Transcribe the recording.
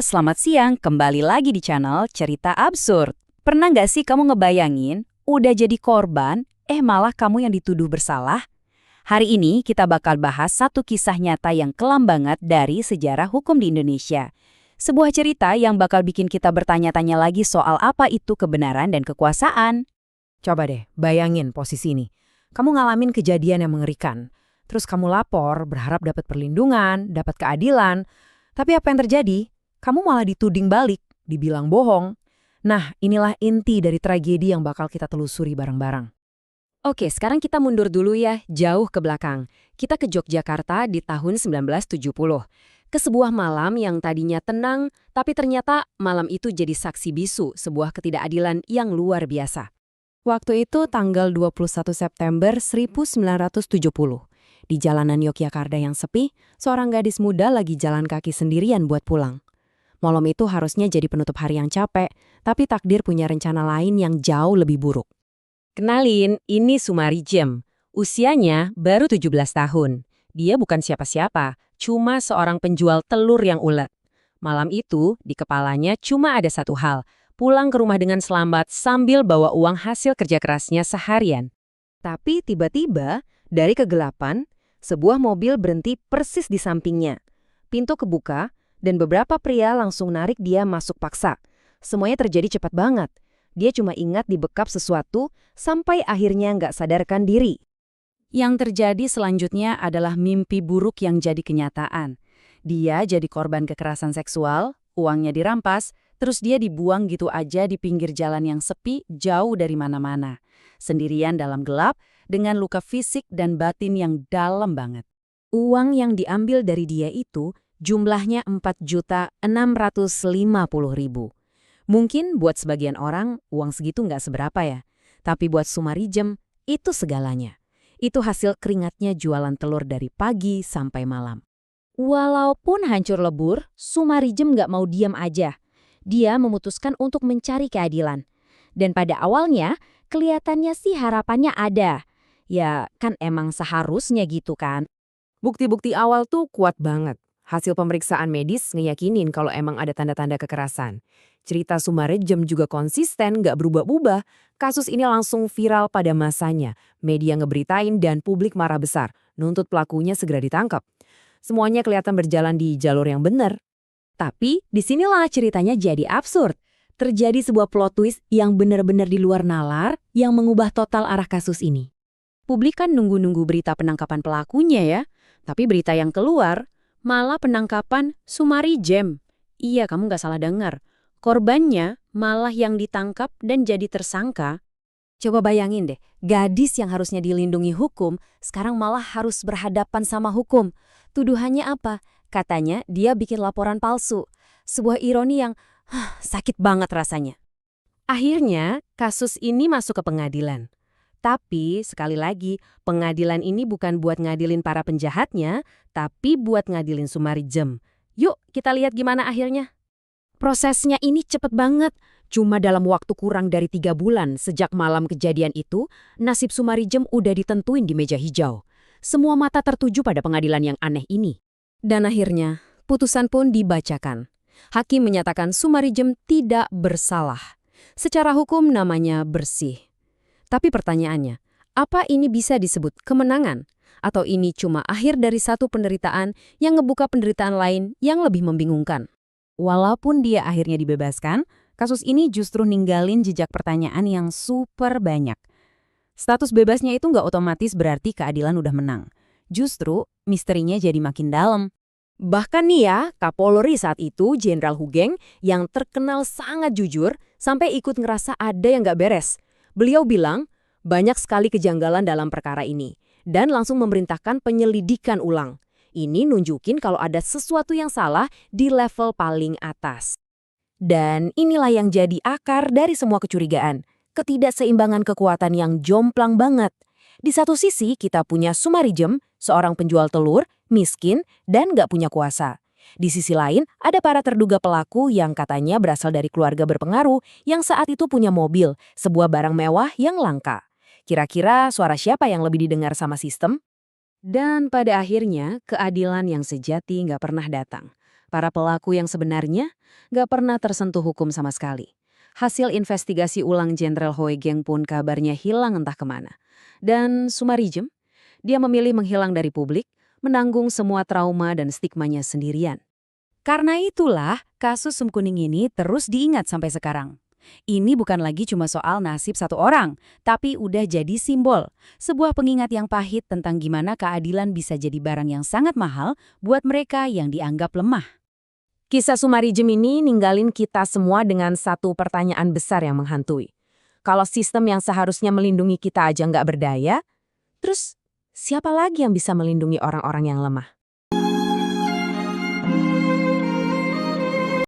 selamat siang. Kembali lagi di channel Cerita Absurd. Pernah nggak sih kamu ngebayangin, udah jadi korban, malah kamu yang dituduh bersalah? Hari ini kita bakal bahas satu kisah nyata yang kelam banget dari sejarah hukum di Indonesia. Sebuah cerita yang bakal bikin kita bertanya-tanya lagi soal apa itu kebenaran dan kekuasaan. Coba deh, bayangin posisi ini. Kamu ngalamin kejadian yang mengerikan. Terus kamu lapor, berharap dapat perlindungan, dapat keadilan. Tapi apa yang terjadi? Kamu malah dituding balik, dibilang bohong. Nah, inilah inti dari tragedi yang bakal kita telusuri bareng-bareng. Oke, sekarang kita mundur dulu ya, jauh ke belakang. Kita ke Yogyakarta di tahun 1970. Ke sebuah malam yang tadinya tenang, tapi ternyata malam itu jadi saksi bisu sebuah ketidakadilan yang luar biasa. Waktu itu tanggal 21 September 1970. Di jalanan Yogyakarta yang sepi, seorang gadis muda lagi jalan kaki sendirian buat pulang. Malam itu harusnya jadi penutup hari yang capek, tapi takdir punya rencana lain yang jauh lebih buruk. Kenalin, ini Sumari Jem. Usianya baru 17 tahun. Dia bukan siapa-siapa, cuma seorang penjual telur yang ulet. Malam itu, di kepalanya cuma ada satu hal, pulang ke rumah dengan selamat sambil bawa uang hasil kerja kerasnya seharian. Tapi tiba-tiba, dari kegelapan, sebuah mobil berhenti persis di sampingnya. Pintu kebuka, dan beberapa pria langsung narik dia masuk paksa. Semuanya terjadi cepat banget. Dia cuma ingat dibekap sesuatu sampai akhirnya nggak sadarkan diri. Yang terjadi selanjutnya adalah mimpi buruk yang jadi kenyataan. Dia jadi korban kekerasan seksual, uangnya dirampas, terus dia dibuang gitu aja di pinggir jalan yang sepi jauh dari mana-mana. Sendirian dalam gelap, dengan luka fisik dan batin yang dalam banget. Uang yang diambil dari dia itu jumlahnya 4.650.000. Mungkin buat sebagian orang, uang segitu nggak seberapa ya. Tapi buat Sumari Jem, itu segalanya. Itu hasil keringatnya jualan telur dari pagi sampai malam. Walaupun hancur lebur, Sumari Jem nggak mau diam aja. Dia memutuskan untuk mencari keadilan. Dan pada awalnya, kelihatannya sih harapannya ada. Ya, kan emang seharusnya gitu kan. Bukti-bukti awal tuh kuat banget. Hasil pemeriksaan medis ngeyakinin kalau emang ada tanda-tanda kekerasan. Cerita Sumari Jem juga konsisten, nggak berubah-ubah. Kasus ini langsung viral pada masanya. Media ngeberitain dan publik marah besar. Nuntut pelakunya segera ditangkap. Semuanya kelihatan berjalan di jalur yang benar. Tapi disinilah ceritanya jadi absurd. Terjadi sebuah plot twist yang benar-benar di luar nalar yang mengubah total arah kasus ini. Publik kan nunggu-nunggu berita penangkapan pelakunya ya. Tapi berita yang keluar malah penangkapan Sumari Jem. Iya, kamu nggak salah dengar. Korbannya malah yang ditangkap dan jadi tersangka. Coba bayangin deh, gadis yang harusnya dilindungi hukum, sekarang malah harus berhadapan sama hukum. Tuduhannya apa? Katanya dia bikin laporan palsu. Sebuah ironi yang sakit banget rasanya. Akhirnya, kasus ini masuk ke pengadilan. Tapi, sekali lagi, pengadilan ini bukan buat ngadilin para penjahatnya, tapi buat ngadilin Sumari Jem. Yuk, kita lihat gimana akhirnya. Prosesnya ini cepet banget. Cuma dalam waktu kurang dari 3 bulan sejak malam kejadian itu, nasib Sumari Jem udah ditentuin di meja hijau. Semua mata tertuju pada pengadilan yang aneh ini. Dan akhirnya, putusan pun dibacakan. Hakim menyatakan Sumari Jem tidak bersalah. Secara hukum namanya bersih. Tapi pertanyaannya, apa ini bisa disebut kemenangan? Atau ini cuma akhir dari satu penderitaan yang ngebuka penderitaan lain yang lebih membingungkan? Walaupun dia akhirnya dibebaskan, kasus ini justru ninggalin jejak pertanyaan yang super banyak. Status bebasnya itu nggak otomatis berarti keadilan udah menang. Justru misterinya jadi makin dalam. Bahkan nih ya, Kapolri saat itu, Jenderal Hugeng, yang terkenal sangat jujur, sampai ikut ngerasa ada yang nggak beres. Beliau bilang, banyak sekali kejanggalan dalam perkara ini, dan langsung memerintahkan penyelidikan ulang. Ini nunjukin kalau ada sesuatu yang salah di level paling atas. Dan inilah yang jadi akar dari semua kecurigaan, ketidakseimbangan kekuatan yang jomplang banget. Di satu sisi kita punya Sumari Jem, seorang penjual telur, miskin, dan nggak punya kuasa. Di sisi lain, ada para terduga pelaku yang katanya berasal dari keluarga berpengaruh yang saat itu punya mobil, sebuah barang mewah yang langka. Kira-kira suara siapa yang lebih didengar sama sistem? Dan pada akhirnya, keadilan yang sejati nggak pernah datang. Para pelaku yang sebenarnya nggak pernah tersentuh hukum sama sekali. Hasil investigasi ulang Jenderal Hoegeng pun kabarnya hilang entah kemana. Dan Sumarijem, dia memilih menghilang dari publik, menanggung semua trauma dan stigmanya sendirian. Karena itulah, kasus Sum Kuning ini terus diingat sampai sekarang. Ini bukan lagi cuma soal nasib satu orang, tapi udah jadi simbol. Sebuah pengingat yang pahit tentang gimana keadilan bisa jadi barang yang sangat mahal buat mereka yang dianggap lemah. Kisah Sumarijem ini ninggalin kita semua dengan satu pertanyaan besar yang menghantui. Kalau sistem yang seharusnya melindungi kita aja nggak berdaya, terus siapa lagi yang bisa melindungi orang-orang yang lemah?